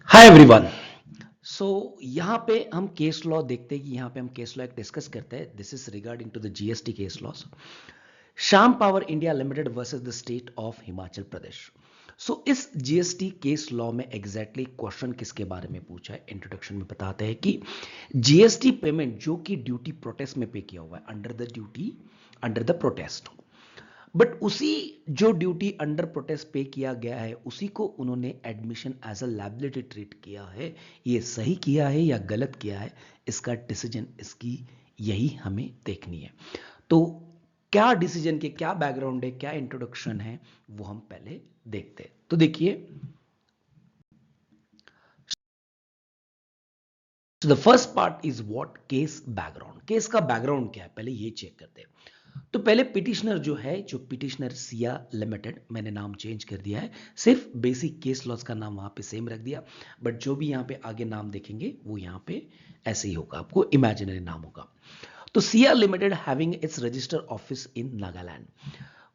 Hi everyone. सो यहाँ पे हम केस लॉ देखते हैं कि यहाँ पे हम केस लॉ एक डिस्कस करते हैं। This is regarding to the GST case loss. Shyam power India limited versus the state of Himachal Pradesh. So इस जीएसटी केस लॉ में एग्जैक्टली क्वेश्चन किसके बारे में पूछा है, इंट्रोडक्शन में बताते हैं कि जीएसटी पेमेंट जो कि ड्यूटी प्रोटेस्ट में पे किया हुआ है, अंडर द प्रोटेस्ट, बट उसी जो ड्यूटी अंडर प्रोटेस्ट पे किया गया है उसी को उन्होंने admission as a liability treat किया है। ये सही किया है या गलत किया है, इसका डिसीजन इसकी यही हमें देखनी है। तो क्या डिसीजन के क्या बैकग्राउंड है, क्या इंट्रोडक्शन है, वो हम पहले देखते हैं। तो देखिए, the first part is what case background. Case का बैकग्राउंड क्या है पहले ये चेक करते हैं। तो पहले पिटिशनर जो है, जो पिटिशनर सिया लिमिटेड, मैंने नाम चेंज कर दिया है, सिर्फ बेसिक केस लॉस का नाम वहां पे सेम रख दिया, बट जो भी यहां पे आगे नाम देखेंगे वो यहां पे ऐसे ही होगा, आपको इमेजिनरी नाम होगा। तो Siya limited having its register office in Nagaland.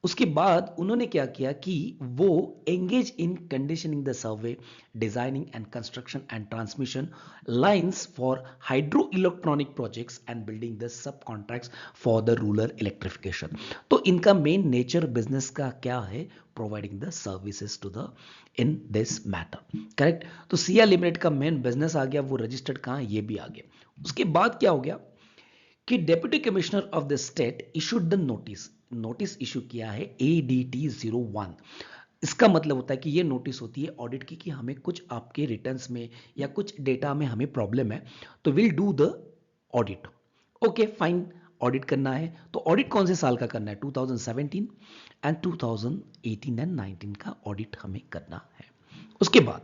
उसके बाद उन्होंने क्या किया कि वो engage in conditioning the survey, designing and construction and transmission lines for hydro electronic projects and building the sub contracts for the rural electrification. तो इनका मेन नेचर बिजनेस का क्या है, providing the services to the in this matter, correct. तो Siya limited का main business आ गया, वो रजिस्टर्ड कहां, ये भी आ गया। उसके बाद क्या हो गया कि deputy commissioner of the state issued the notice issue किया है ADT-01। इसका मतलब होता है कि ये नोटिस होती है ऑडिट की कि हमें कुछ आपके रिटर्न्स में या कुछ डेटा में हमें प्रॉब्लम है, तो will do the audit. Okay fine, audit करना है। तो ऑडिट कौन से साल का करना है, 2017 एंड 2018 एंड 19 का ऑडिट हमें करना है। उसके बाद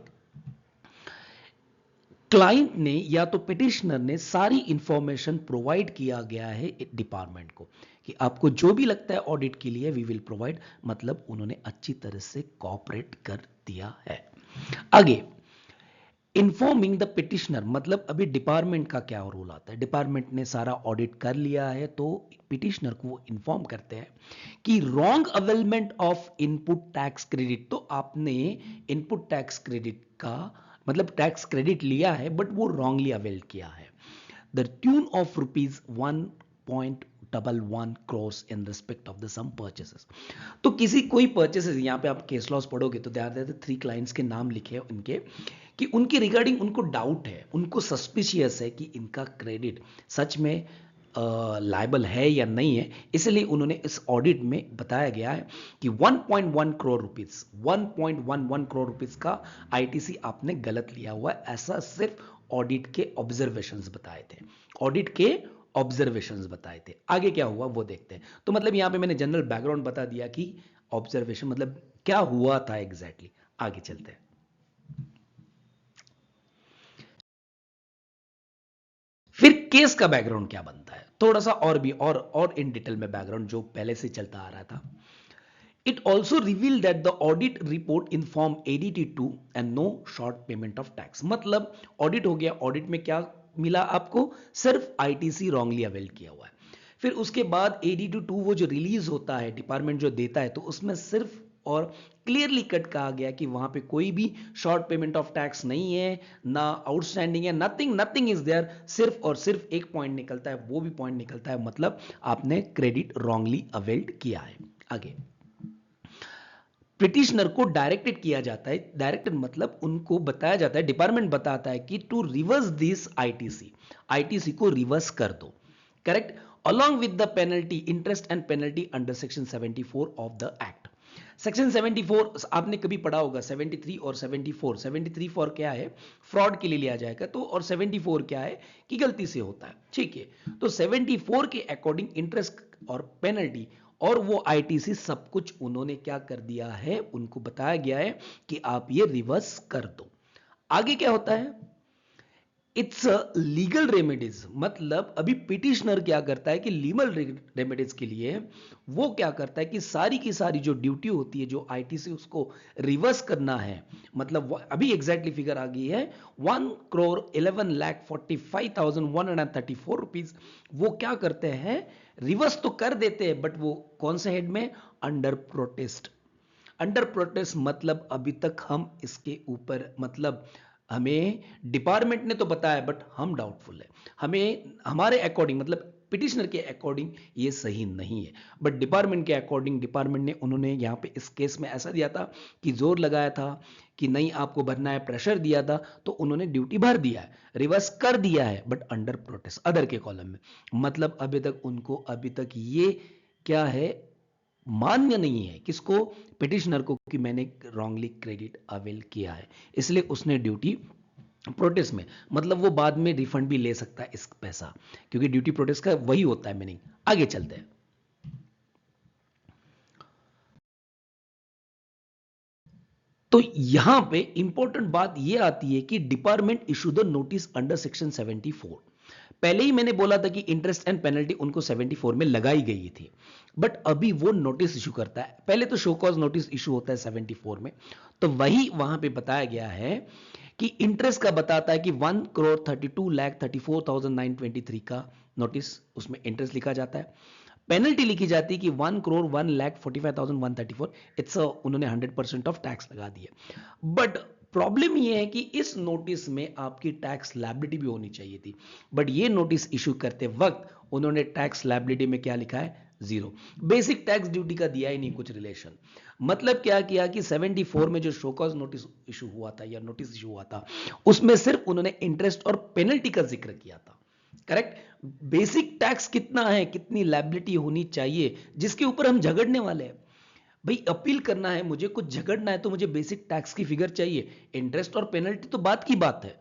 क्लाइंट ने या तो पिटिशनर ने सारी इंफॉर्मेशन प्रोवाइड किया गया है डिपार्टमेंट को कि आपको जो भी लगता है ऑडिट के लिए वी विल प्रोवाइड, मतलब उन्होंने अच्छी तरह से कोऑपरेट कर दिया है। आगे, इन्फॉर्मिंग द पिटिशनर, मतलब अभी डिपार्टमेंट का क्या रोल आता है, डिपार्टमेंट ने सारा ऑडिट कर लिया है तो पिटिशनर को वो इन्फॉर्म करते हैं कि wrong availment of input tax credit. तो आपने इनपुट टैक्स क्रेडिट का मतलब टैक्स क्रेडिट लिया है बट वो रॉन्गली अवेल किया है, the tune of ₹1.11 crores in respect of the sum purchases. तो किसी कोई परचेसेस, यहां पे आप केस लॉस पढ़ोगे तो देयर 3 क्लाइंट्स के नाम लिखे हैं उनके, कि उनके रिगार्डिंग उनको डाउट है, उनको सस्पिशियस है कि इनका क्रेडिट सच में लायबल है या नहीं है। इसलिए उन्होंने इस ऑडिट में बताया गया है कि 1.1 करोड़ रुपीस 1.11 करोड़ रुपीस का आईटीसी आपने गलत लिया हुआ है, ऐसा सिर्फ ऑडिट के ऑब्जर्वेशंस बताए थे, ऑडिट के ऑब्जर्वेशंस बताए थे। आगे क्या हुआ वो देखते हैं। तो मतलब यहां पे मैंने जनरल बैकग्राउंड बता दिया कि ऑब्जर्वेशन मतलब क्या हुआ था एग्जैक्टली। आगे चलते हैं। फिर केस का बैकग्राउंड क्या बनता है, थोड़ा सा और भी और इन डिटेल में बैकग्राउंड जो पहले से चलता आ रहा था। It also reveal that the audit report in form ADT2 and no short payment of tax. मतलब ऑडिट हो गया, ऑडिट में क्या मिला आपको, सिर्फ आईटीसी रॉन्गली अवेल किया हुआ है। फिर उसके बाद ADT2 वो जो रिलीज होता है, डिपार्टमेंट जो देता है, तो उसमें सिर्फ और क्लियरली कट कहा गया कि वहां पे कोई भी शॉर्ट पेमेंट ऑफ टैक्स नहीं है, ना आउटस्टैंडिंग है, नथिंग नथिंग इज देयर। सिर्फ और सिर्फ एक पॉइंट निकलता है, वो भी पॉइंट निकलता है मतलब आपने क्रेडिट रॉन्गली अवेल्ड किया है। आगे, पिटिशनर को डायरेक्टेड किया जाता है, डायरेक्टेड मतलब उनको बताया जाता है, डिपार्टमेंट बताता है कि to reverse this ITC, ITC को रिवर्स कर दो, correct, along with the penalty, interest and penalty under section 74 of the act। Section 74 आपने कभी पढ़ा होगा, 73 और 74। 73 फॉर क्या है, फ्रॉड के लिए लिया जाएगा, तो और 74 क्या है कि गलती से होता है, ठीक है। तो 74 के अकॉर्डिंग इंटरेस्ट और पेनल्टी और वो आईटीसी सब कुछ उन्होंने क्या कर दिया है, उनको बताया गया है कि आप ये रिवर्स कर दो। आगे क्या होता है, इट्स लीगल रेमेडीज, मतलब अभी पिटिशनर क्या करता है कि लीगल रेमेडीज के लिए वो क्या करता है कि सारी की सारी जो ड्यूटी होती है जो आईटीसी उसको रिवर्स करना है, मतलब अभी एग्जैक्टली फिगर आ गई है 1,11,45,134 रुपीज, वो क्या करते हैं, रिवर्स तो कर देते हैं बट वो कौन से हेड में, अंडर प्रोटेस्ट। अंडर प्रोटेस्ट मतलब अभी तक हम इसके ऊपर मतलब हमें डिपार्टमेंट ने तो बताया बट हम डाउटफुल है, हमें हमारे अकॉर्डिंग मतलब पिटिशनर के अकॉर्डिंग ये सही नहीं है, बट डिपार्टमेंट के अकॉर्डिंग डिपार्टमेंट ने उन्होंने यहाँ पे इस केस में ऐसा दिया था कि जोर लगाया था कि नहीं आपको भरना है, प्रेशर दिया था, तो उन्होंने ड्यूटी भर दिया है, रिवर्स कर दिया है, बट अंडर प्रोटेस्ट अदर के कॉलम में। मतलब अभी तक उनको अभी तक ये क्या है, मान्य नहीं है किसको, पिटिशनर को, कि मैंने रॉन्गली क्रेडिट अवेल किया है, इसलिए उसने ड्यूटी प्रोटेस्ट में, मतलब वो बाद में रिफंड भी ले सकता है इस पैसा, क्योंकि ड्यूटी प्रोटेस्ट का वही होता है मीनिंग। आगे चलते हैं। तो यहां पे इंपॉर्टेंट बात ये आती है कि department issue the notice under section 74। पहले ही मैंने बोला था कि इंटरेस्ट एंड पेनल्टी उनको 74 में लगाई गई थी, बट अभी वो नोटिस इशू करता है। पहले तो शो कॉज नोटिस इशू होता है 74 में, तो वही वहां पे बताया गया है कि इंटरेस्ट का बताता है कि 1,32,34,923 का नोटिस, उसमें इंटरेस्ट लिखा जाता है। पेनल्टी लिखी जाती है कि 1,01,45,134, इट्स उन्होंने 100% ऑफ टैक्स लगा दिया। बट प्रॉब्लम ये है कि इस नोटिस में आपकी टैक्स लायबिलिटी भी होनी चाहिए थी, बट ये नोटिस इशू करते वक्त उन्होंने टैक्स लायबिलिटी में क्या लिखा है, जीरो। बेसिक टैक्स ड्यूटी का दिया ही नहीं कुछ रिलेशन। मतलब क्या किया कि 74 में जो शोकॉज नोटिस इशू हुआ था या नोटिस इशू हुआ था, उसमें सिर्फ उन्होंने इंटरेस्ट और पेनल्टी का जिक्र किया था, करेक्ट। बेसिक टैक्स कितना है, कितनी लायबिलिटी होनी चाहिए, जिसके ऊपर हम झगड़ने वाले हैं। भाई अपील करना है मुझे, कुछ झगड़ना है, तो मुझे बेसिक टैक्स की फिगर चाहिए। इंटरेस्ट और पेनल्टी तो बात की बात है,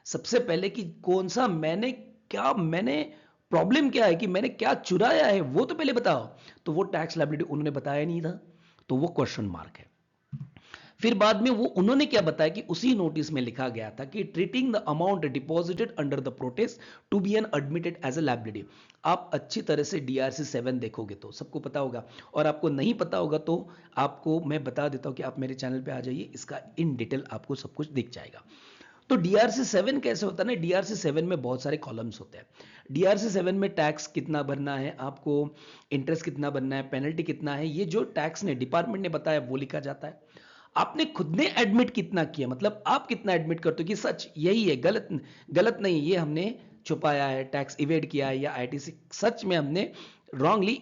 सबसे पहले कि कौन सा मैंने प्रॉब्लम क्या है, कि मैंने क्या चुराया है, वो तो पहले बताओ। तो वो टैक्स लायबिलिटी उन्होंने बताया नहीं था, तो वो क्वेश्चन मार्क है। फिर बाद में वो उन्होंने क्या बताया कि उसी नोटिस में लिखा गया था कि treating the amount deposited under the protest to be an admitted as a liability. आप अच्छी तरह से डीआरसी 7 देखोगे तो सबको पता होगा, और आपको नहीं पता होगा तो आपको मैं बता देता हूं कि आप मेरे चैनल पे आ जाइए, इसका इन डिटेल आपको सब कुछ दिख जाएगा। तो डीआरसी 7 कैसे होता है ना, डीआरसी 7 में बहुत सारे कॉलम्स होते हैं। डीआरसी 7 में टैक्स कितना भरना है आपको, इंटरेस्ट कितना भरना है, पेनल्टी कितना है, ये जो टैक्स ने डिपार्टमेंट ने बताया वो लिखा जाता है। आपने खुद ने एडमिट कितना किया, मतलब आप कितना एडमिट करते हो कि सच यही है, गलत गलत नहीं ये हमने छुपाया है, टैक्स इवेड किया है, या आईटीसी सच में हमने रॉन्गली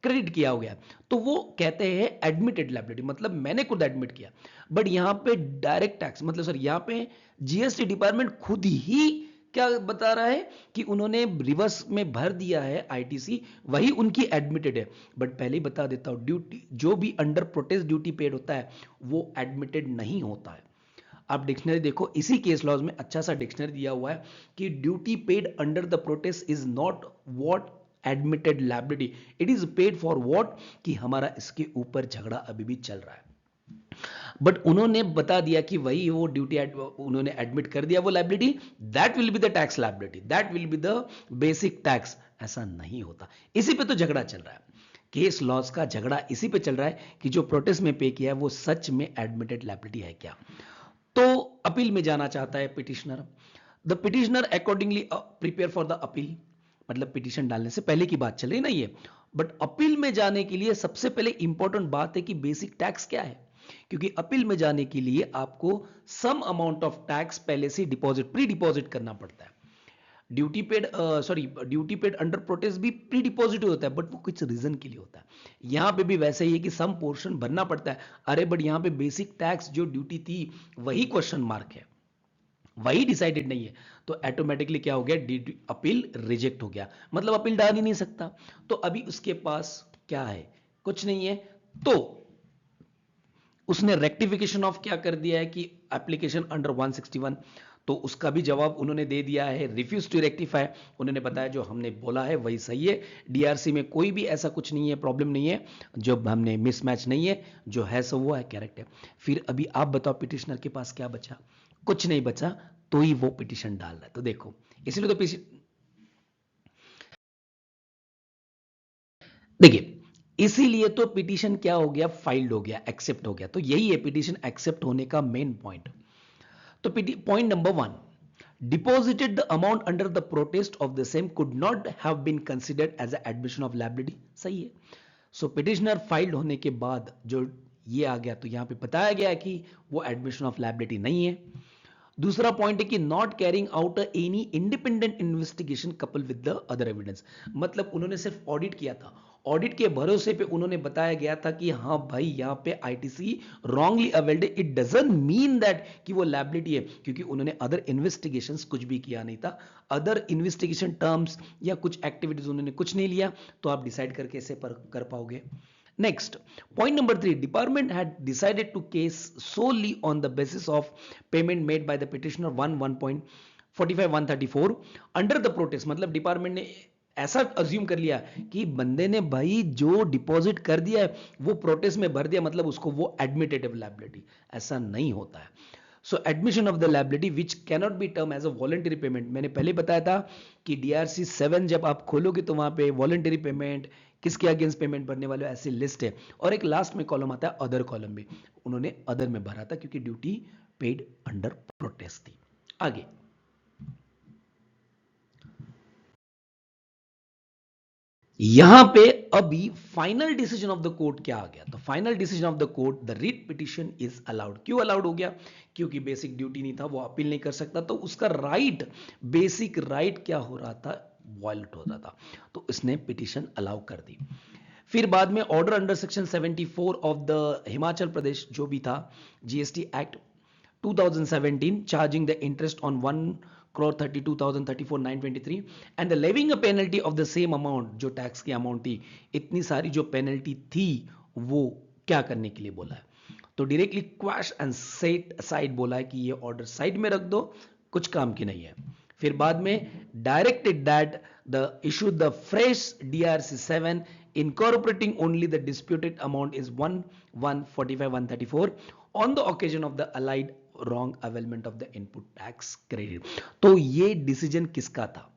क्रेडिट किया हो गया, तो वो कहते हैं एडमिटेड लायबिलिटी, मतलब मैंने खुद एडमिट किया। बट यहां पे डायरेक्ट टैक्स मतलब सर यहां पे जीएसटी डिपार्टमेंट खुद ही क्या बता रहा है कि उन्होंने रिवर्स में भर दिया है आईटीसी, वही उनकी एडमिटेड है। बट पहले ही बता देता हूं, ड्यूटी जो भी अंडर प्रोटेस्ट ड्यूटी पेड होता है वो एडमिटेड नहीं होता है। आप डिक्शनरी देखो, इसी केस लॉज में अच्छा सा डिक्शनरी दिया हुआ है कि duty paid under the protest is not what admitted liability, it is paid for what, कि हमारा इसके ऊपर झगड़ा अभी भी चल रहा है। बट उन्होंने बता दिया कि वही वो ड्यूटी उन्होंने एडमिट कर दिया वो liability, that will be the tax liability, that will be the basic tax. ऐसा नहीं होता, इसी पे तो झगड़ा चल रहा है। केस लॉस का झगड़ा इसी पे चल रहा है कि जो प्रोटेस्ट में पे किया है वो सच में एडमिटेड लायबिलिटी है क्या। तो अपील में जाना चाहता है petitioner, the petitioner accordingly prepare for the appeal, मतलब पिटिशन डालने से पहले की बात चल रही ना ये। बट अपील में जाने के लिए सबसे पहले इंपॉर्टेंट बात है कि बेसिक टैक्स क्या है, क्योंकि अपील में जाने के लिए आपको सम अमाउंट ऑफ टैक्स पहले से डिपॉजिट प्री डिपॉजिट करना पड़ता है। ड्यूटी पेड अंडर प्रोटेस्ट भी प्री डिपॉजिट होता है, बट वो कुछ रीजन के लिए होता है। यहां पे भी वैसे ही है कि सम पोर्शन भरना पड़ता है, अरे बट यहां पे बेसिक टैक्स जो ड्यूटी थी वही क्वेश्चन मार्क है, वही डिसाइडेड नहीं है, तो ऑटोमेटिकली क्या हो गया, अपील रिजेक्ट हो गया, मतलब अपील डाल ही नहीं सकता। तो अभी उसके पास क्या है, कुछ नहीं है। तो उसने रेक्टिफिकेशन ऑफ क्या कर दिया है कि एप्लीकेशन अंडर 161, तो उसका भी जवाब उन्होंने दे दिया है, रिफ्यूज टू रेक्टिफाई। उन्होंने बताया जो हमने बोला है वही सही है, डीआरसी में कोई भी ऐसा कुछ नहीं है, प्रॉब्लम नहीं है, जो हमने मिसमैच नहीं है, जो है सो वो है, करेक्ट है। फिर अभी आप बताओ पिटिशनर के पास क्या बचा, कुछ नहीं बचा, तो ही वो पिटिशन डाल रहा है। तो देखो इसलिए तो देखिए इसीलिए तो पिटीशन क्या हो गया, फाइल्ड हो गया, एक्सेप्ट हो गया, तो यही है पिटीशन एक्सेप्ट होने का मेन पॉइंट। तो point number 1, deposited the amount under the protest of the same could not have been considered as an admission of liability, सही है। सो पिटिशनर फाइल्ड होने के बाद जो ये आ गया, तो यहां पे बताया गया कि वो एडमिशन ऑफ लायबिलिटी नहीं है। दूसरा पॉइंट है कि not carrying out any independent investigation couple with the other evidence, मतलब उन्होंने सिर्फ ऑडिट किया था, ऑडिट के भरोसे पे उन्होंने बताया गया था कि हाँ भाई यहां पे ITC wrongly availed, it doesn't mean that कि वो लायबिलिटी है, क्योंकि उन्होंने अदर इन्वेस्टिगेशंस कुछ भी किया नहीं था, अदर इन्वेस्टिगेशन टर्म्स या कुछ एक्टिविटीज उन्होंने कुछ नहीं लिया, तो आप डिसाइड करके इसे कर पाओगे। Next, point number 3, department had decided to case solely on the basis of payment made by the petitioner 1.45 134 under the protest, मतलब डिपार्टमेंट ने ऐसा अज्यूम कर लिया कि बंदे ने भाई जो डिपॉजिट कर दिया है वो प्रोटेस्ट में भर दिया, मतलब उसको वो एडमिटेटिव लायबिलिटी, ऐसा नहीं होता है। So admission of the liability which cannot be term as a voluntary payment, मैंने पहले बताया था कि डीआरसी 7 जब आप खोलोगे तो वहां पे वॉलंटरी पेमेंट, किसके अगेंस्ट पेमेंट भरने वाले ऐसी लिस्ट है, और एक लास्ट में कॉलम आता है अदर कॉलम भी, उन्होंने अदर में भरा था क्योंकि ड्यूटी पेड अंडर प्रोटेस्ट थी। आगे यहां पे अभी final decision of the court क्या आ गया, तो final decision of the court, the writ petition is allowed. क्यों अलाउड हो गया? क्योंकि बेसिक ड्यूटी नहीं था, वो अपील नहीं कर सकता, तो उसका राइट, बेसिक राइट क्या हो रहा था, वायलेट हो रहा था, तो इसने पिटिशन अलाउ कर दी। फिर बाद में order under section 74 of the Himachal Pradesh जो भी था GST act 2017 charging the interest on 1,32,034,923 and the levying a penalty of the same amount, जो टैक्स की अमाउंट थी, इतनी सारी जो पेनल्टी थी वो क्या करने के लिए बोला है, तो directly quash and set aside बोला है कि ये ऑर्डर साइड में रख दो, कुछ काम की नहीं है। फिर बाद में directed that the issue the fresh DRC 7 incorporating only the disputed amount is 1,145,134 on the occasion of the allied wrong availment of the input tax credit। तो ये डिसीजन किसका था?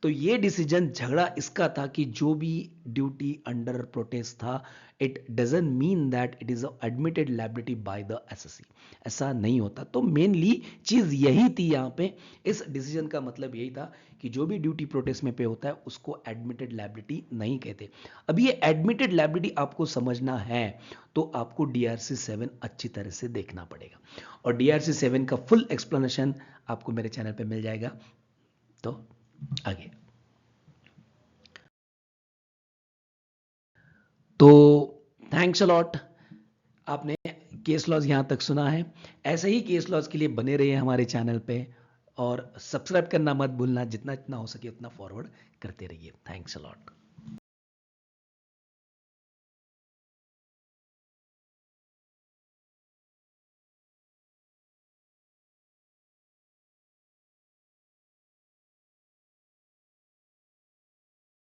तो ये डिसीजन झगड़ा इसका था कि जो भी ड्यूटी अंडर प्रोटेस्ट था, it doesn't mean that it is admitted liability by the assessee, ऐसा नहीं होता। तो मेनली चीज यही थी यहां पे, इस डिसीजन का मतलब यही था कि जो भी ड्यूटी प्रोटेस्ट में पे होता है उसको एडमिटेड लायबिलिटी नहीं कहते। अब ये एडमिटेड लायबिलिटी आपको समझना है तो आपको डीआरसी 7 अच्छी तरह से देखना पड़ेगा, और डीआरसी 7 का फुल एक्सप्लेनेशन आपको मेरे चैनल पे मिल जाएगा। तो आगे, तो थैंक्स अ लॉट, आपने केस लॉज यहां तक सुना है। ऐसे ही केस लॉज के लिए बने रहिए हमारे चैनल पे, और सब्सक्राइब करना मत भूलना, जितना जितना हो सके उतना फॉरवर्ड करते रहिए। Thanks a lot.